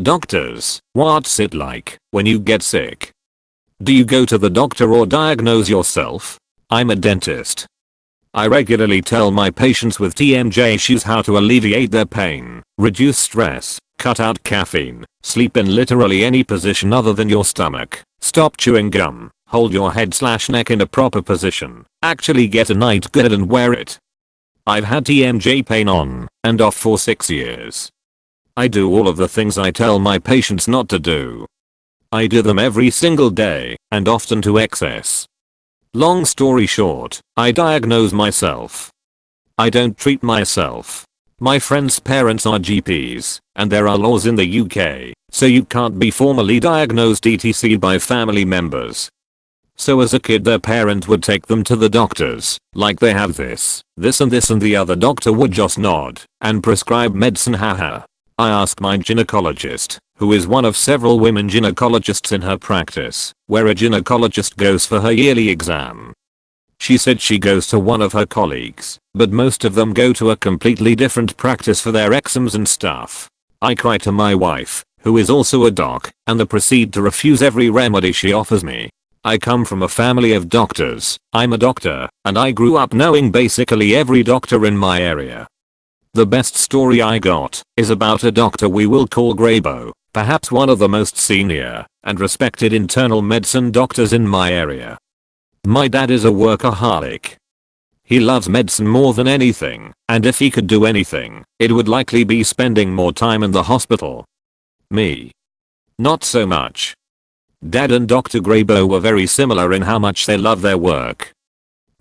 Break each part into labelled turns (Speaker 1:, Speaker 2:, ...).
Speaker 1: Doctors, what's it like when you get sick? Do you go to the doctor or diagnose yourself? I'm a dentist. I regularly tell my patients with TMJ issues how to alleviate their pain, reduce stress, cut out caffeine, sleep in literally any position other than your stomach, stop chewing gum, hold your head/neck in a proper position, actually get a night guard and wear it. I've had TMJ pain on and off for 6 years. I do all of the things I tell my patients not to do. I do them every single day, and often to excess. Long story short, I diagnose myself. I don't treat myself. My friends' parents are GPs, and there are laws in the UK, so you can't be formally diagnosed etc by family members. So as a kid their parent would take them to the doctors, like they have this and this, and the other doctor would just nod and prescribe medicine. Haha. I asked my gynecologist, who is one of several women gynecologists in her practice, where a gynecologist goes for her yearly exam. She said she goes to one of her colleagues, but most of them go to a completely different practice for their exams and stuff. I cry to my wife, who is also a doc, and proceed to refuse every remedy she offers me. I come from a family of doctors, I'm a doctor, and I grew up knowing basically every doctor in my area. The best story I got is about a doctor we will call Graybo, perhaps one of the most senior and respected internal medicine doctors in my area. My dad is a workaholic. He loves medicine more than anything, and if he could do anything, it would likely be spending more time in the hospital. Me. Not so much. Dad and Dr. Graybo were very similar in how much they love their work.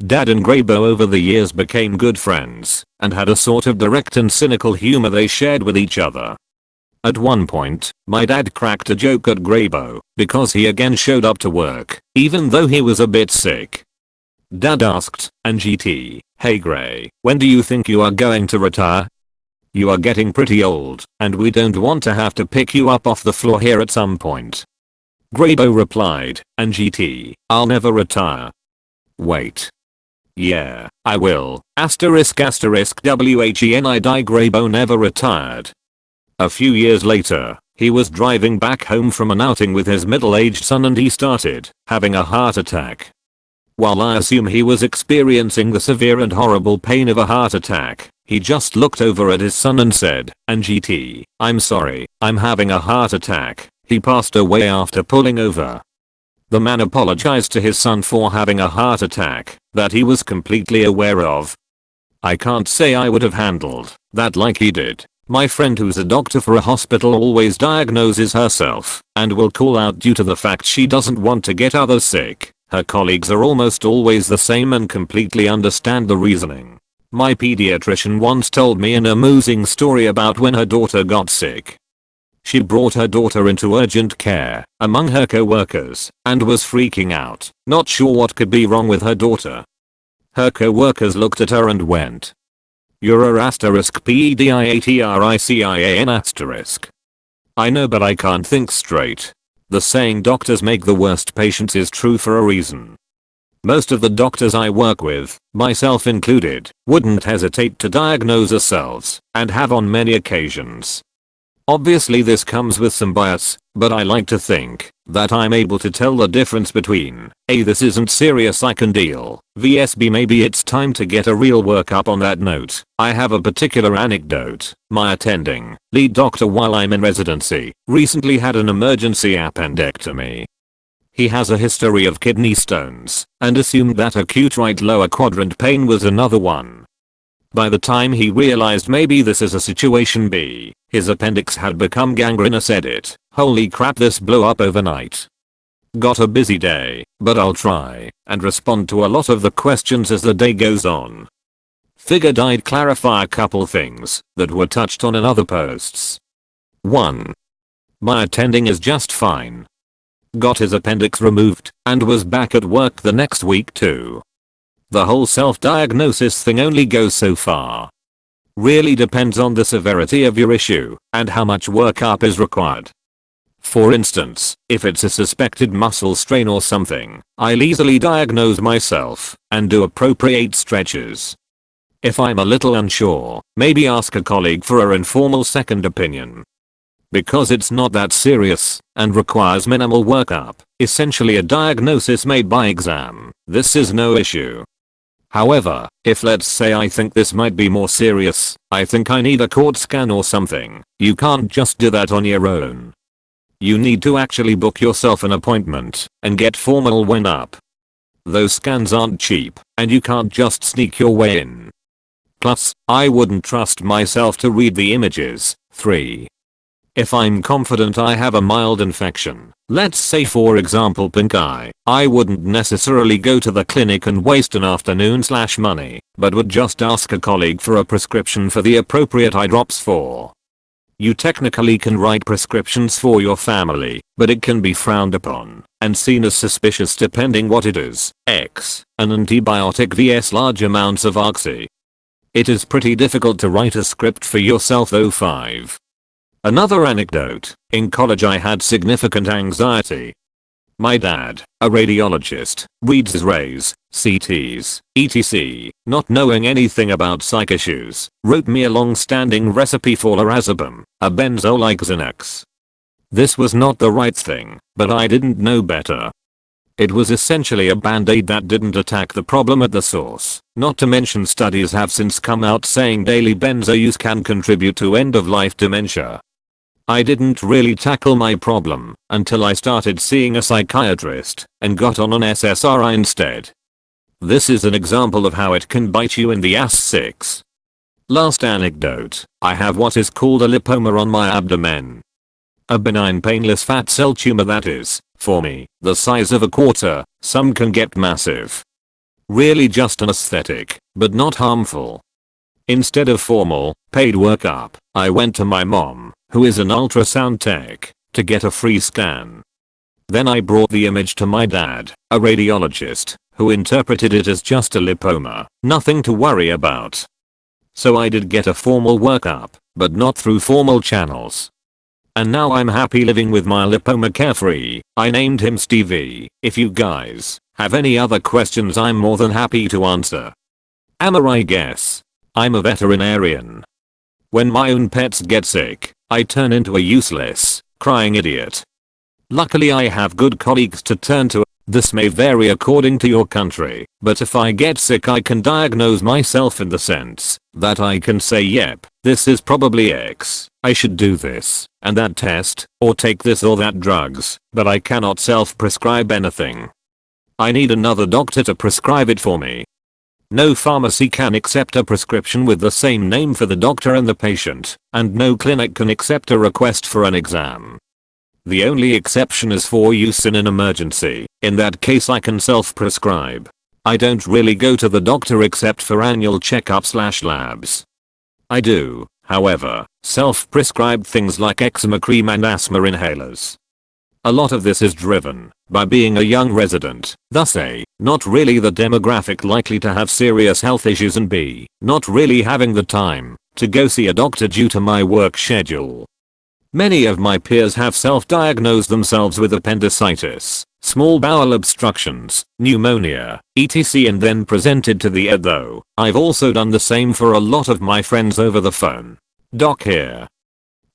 Speaker 1: Dad and Graybo over the years became good friends and had a sort of direct and cynical humor they shared with each other. At one point, my dad cracked a joke at Graybo because he again showed up to work, even though he was a bit sick. Dad asked, "And GT, hey Gray, when do you think you are going to retire? You are getting pretty old, and we don't want to have to pick you up off the floor here at some point." Graybo replied, "And GT, I'll never retire." Wait. Yeah, I will. **WHENI Graybo never retired. A few years later, he was driving back home from an outing with his middle-aged son and he started having a heart attack. While I assume he was experiencing the severe and horrible pain of a heart attack, he just looked over at his son and said, "And GT, I'm sorry, I'm having a heart attack." He passed away after pulling over. The man apologized to his son for having a heart attack that he was completely aware of. I can't say I would have handled that like he did. My friend who's a doctor for a hospital always diagnoses herself and will call out due to the fact she doesn't want to get others sick. Her colleagues are almost always the same and completely understand the reasoning. My pediatrician once told me an amusing story about when her daughter got sick. She brought her daughter into urgent care among her co-workers and was freaking out, not sure what could be wrong with her daughter. Her co-workers looked at her and went, "You're a *PEDIATRICIAN*. I know, but I can't think straight. The saying doctors make the worst patients is true for a reason. Most of the doctors I work with, myself included, wouldn't hesitate to diagnose ourselves, and have on many occasions. Obviously this comes with some bias, but I like to think that I'm able to tell the difference between A, this isn't serious, I can deal, vs B, maybe it's time to get a real workup. On that note, I have a particular anecdote. My attending lead doctor while I'm in residency recently had an emergency appendectomy. He has a history of kidney stones and assumed that acute right lower quadrant pain was another one. By the time he realized maybe this is a situation B, his appendix had become gangrenous. Edit. Holy crap, this blew up overnight. Got a busy day, but I'll try and respond to a lot of the questions as the day goes on. Figured I'd clarify a couple things that were touched on in other posts. 1. My attending is just fine. Got his appendix removed and was back at work the next week too. The whole self-diagnosis thing only goes so far. Really depends on the severity of your issue and how much workup is required. For instance, if it's a suspected muscle strain or something, I'll easily diagnose myself and do appropriate stretches. If I'm a little unsure, maybe ask a colleague for an informal second opinion. because it's not that serious and requires minimal workup, essentially a diagnosis made by exam, this is no issue. However, if let's say I think this might be more serious, I think I need a CT scan or something, you can't just do that on your own. You need to actually book yourself an appointment and get formal when up. Those scans aren't cheap, and you can't just sneak your way in. Plus, I wouldn't trust myself to read the images. 3. If I'm confident I have a mild infection, let's say for example pink eye, I wouldn't necessarily go to the clinic and waste an afternoon/money, but would just ask a colleague for a prescription for the appropriate eye drops for. You technically can write prescriptions for your family, but it can be frowned upon and seen as suspicious depending what it is. X. An antibiotic vs large amounts of oxy. It is pretty difficult to write a script for yourself though. 5. Another anecdote, in college I had significant anxiety. My dad, a radiologist, reads X-rays, CTs, etc., not knowing anything about psych issues, wrote me a long-standing recipe for lorazepam, a benzo like Xanax. This was not the right thing, but I didn't know better. It was essentially a band-aid that didn't attack the problem at the source, not to mention studies have since come out saying daily benzo use can contribute to end-of-life dementia. I didn't really tackle my problem until I started seeing a psychiatrist and got on an SSRI instead. This is an example of how it can bite you in the ass. 6. Last anecdote, I have what is called a lipoma on my abdomen. A benign painless fat cell tumor that is, for me, the size of a quarter, some can get massive. Really just an aesthetic, but not harmful. Instead of formal, paid workup, I went to my mom, who is an ultrasound tech, to get a free scan. Then I brought the image to my dad, a radiologist, who interpreted it as just a lipoma, nothing to worry about. So I did get a formal workup, but not through formal channels. And now I'm happy living with my lipoma carefree. I named him Stevie. If you guys have any other questions I'm more than happy to answer. I guess. I'm a veterinarian. When my own pets get sick, I turn into a useless, crying idiot. Luckily I have good colleagues to turn to. This may vary according to your country, but if I get sick I can diagnose myself in the sense that I can say yep, this is probably X, I should do this and that test, or take this or that drugs, but I cannot self-prescribe anything. I need another doctor to prescribe it for me. No pharmacy can accept a prescription with the same name for the doctor and the patient, and no clinic can accept a request for an exam. The only exception is for use in an emergency. In that case I can self-prescribe. I don't really go to the doctor except for annual checkups/labs. I do, however, self-prescribe things like eczema cream and asthma inhalers. A lot of this is driven by being a young resident, thus A, not really the demographic likely to have serious health issues, and B, not really having the time to go see a doctor due to my work schedule. Many of my peers have self-diagnosed themselves with appendicitis, small bowel obstructions, pneumonia, etc. and then presented to the ED though. I've also done the same for a lot of my friends over the phone. Doc here.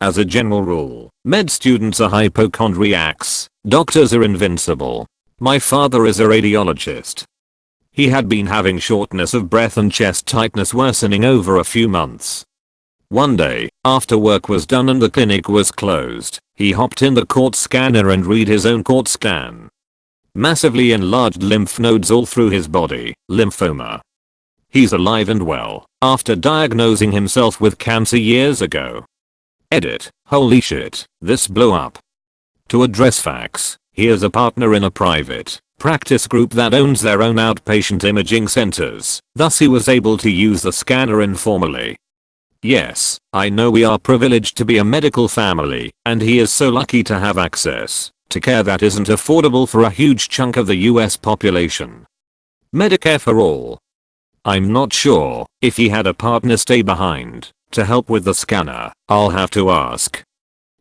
Speaker 1: As a general rule, med students are hypochondriacs, doctors are invincible. My father is a radiologist. He had been having shortness of breath and chest tightness worsening over a few months. One day, after work was done and the clinic was closed, he hopped in the CT scanner and read his own CT scan. Massively enlarged lymph nodes all through his body, lymphoma. He's alive and well, after diagnosing himself with cancer years ago. Edit, holy shit, this blew up. To address facts, he is a partner in a private practice group that owns their own outpatient imaging centers, thus he was able to use the scanner informally. Yes, I know we are privileged to be a medical family, and he is so lucky to have access to care that isn't affordable for a huge chunk of the US population. Medicare for all. I'm not sure if he had a partner stay behind to help with the scanner, I'll have to ask.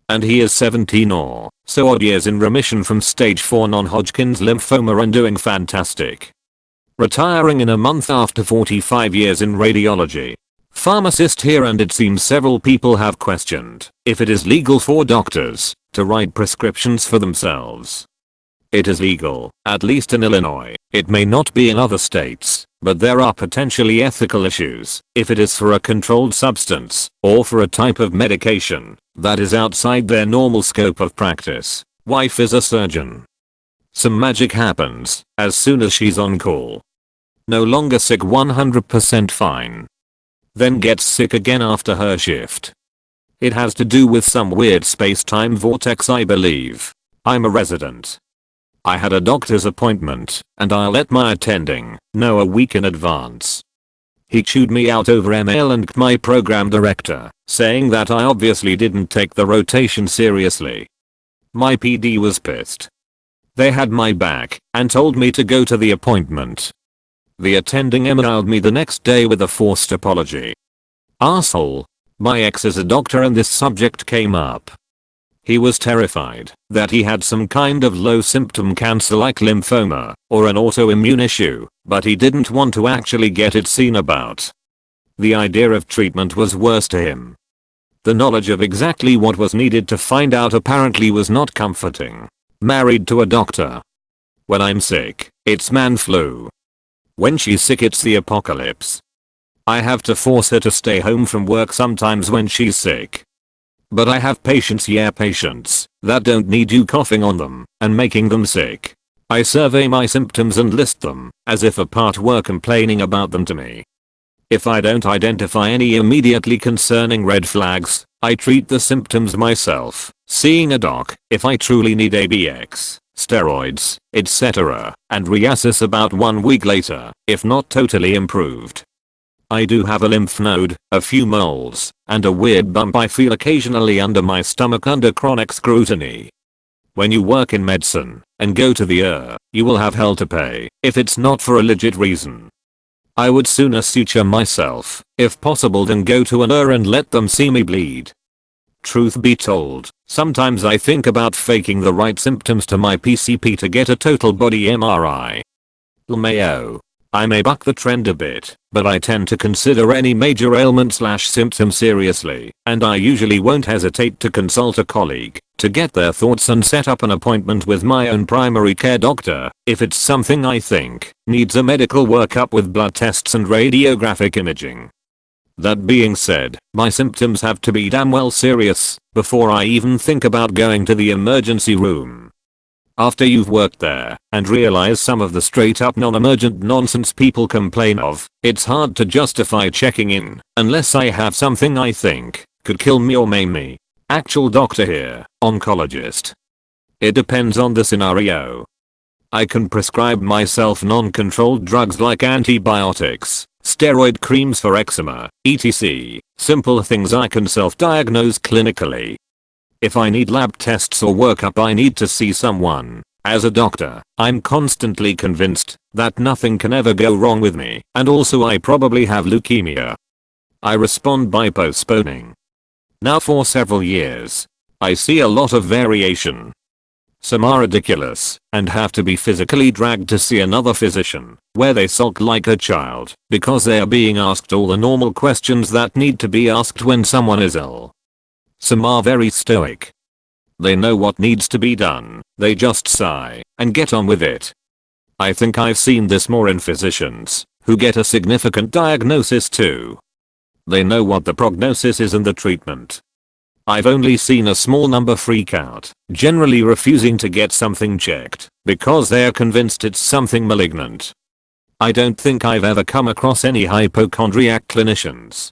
Speaker 1: And he is 17 or so odd years in remission from stage 4 non-Hodgkin's lymphoma and doing fantastic. Retiring in a month after 45 years in radiology. Pharmacist here, and it seems several people have questioned if it is legal for doctors to write prescriptions for themselves. It is legal, at least in Illinois. It may not be in other states, but there are potentially ethical issues if it is for a controlled substance or for a type of medication that is outside their normal scope of practice. Wife is a surgeon. Some magic happens as soon as she's on call. No longer sick, 100% fine. Then gets sick again after her shift. It has to do with some weird space-time vortex, I believe. I'm a resident. I had a doctor's appointment, and I let my attending know a week in advance. He chewed me out over email and my program director, saying that I obviously didn't take the rotation seriously. My PD was pissed. They had my back and told me to go to the appointment. The attending emailed me the next day with a forced apology. Asshole. My ex is a doctor and this subject came up. He was terrified that he had some kind of low symptom cancer like lymphoma or an autoimmune issue, but he didn't want to actually get it seen about. The idea of treatment was worse to him. The knowledge of exactly what was needed to find out apparently was not comforting. Married to a doctor. When I'm sick, it's man flu. When she's sick, it's the apocalypse. I have to force her to stay home from work sometimes when she's sick. But I have patients, patients that don't need you coughing on them and making them sick. I survey my symptoms and list them as if a part were complaining about them to me. If I don't identify any immediately concerning red flags, I treat the symptoms myself, seeing a doc if I truly need ABX, steroids, etc., and reassess about 1 week later if not totally improved. I do have a lymph node, a few moles, and a weird bump I feel occasionally under my stomach under chronic scrutiny. When you work in medicine and go to the you will have hell to pay if it's not for a legit reason. I would sooner suture myself, if possible, than go to an and let them see me bleed. Truth be told, sometimes I think about faking the right symptoms to my PCP to get a total body MRI. LMAO. I may buck the trend a bit, but I tend to consider any major ailment/symptom seriously, and I usually won't hesitate to consult a colleague to get their thoughts and set up an appointment with my own primary care doctor if it's something I think needs a medical workup with blood tests and radiographic imaging. That being said, my symptoms have to be damn well serious before I even think about going to the emergency room. After you've worked there and realize some of the straight up non-emergent nonsense people complain of, it's hard to justify checking in unless I have something I think could kill me or maim me. Actual doctor here, oncologist. It depends on the scenario. I can prescribe myself non-controlled drugs like antibiotics, steroid creams for eczema, etc. Simple things I can self-diagnose clinically. If I need lab tests or workup, I need to see someone. As a doctor, I'm constantly convinced that nothing can ever go wrong with me, and also I probably have leukemia. I respond by postponing. Now for several years, I see a lot of variation. Some are ridiculous and have to be physically dragged to see another physician, where they sulk like a child because they are being asked all the normal questions that need to be asked when someone is ill. Some are very stoic. They know what needs to be done, they just sigh and get on with it. I think I've seen this more in physicians who get a significant diagnosis too. They know what the prognosis is and the treatment. I've only seen a small number freak out, generally refusing to get something checked because they are convinced it's something malignant. I don't think I've ever come across any hypochondriac clinicians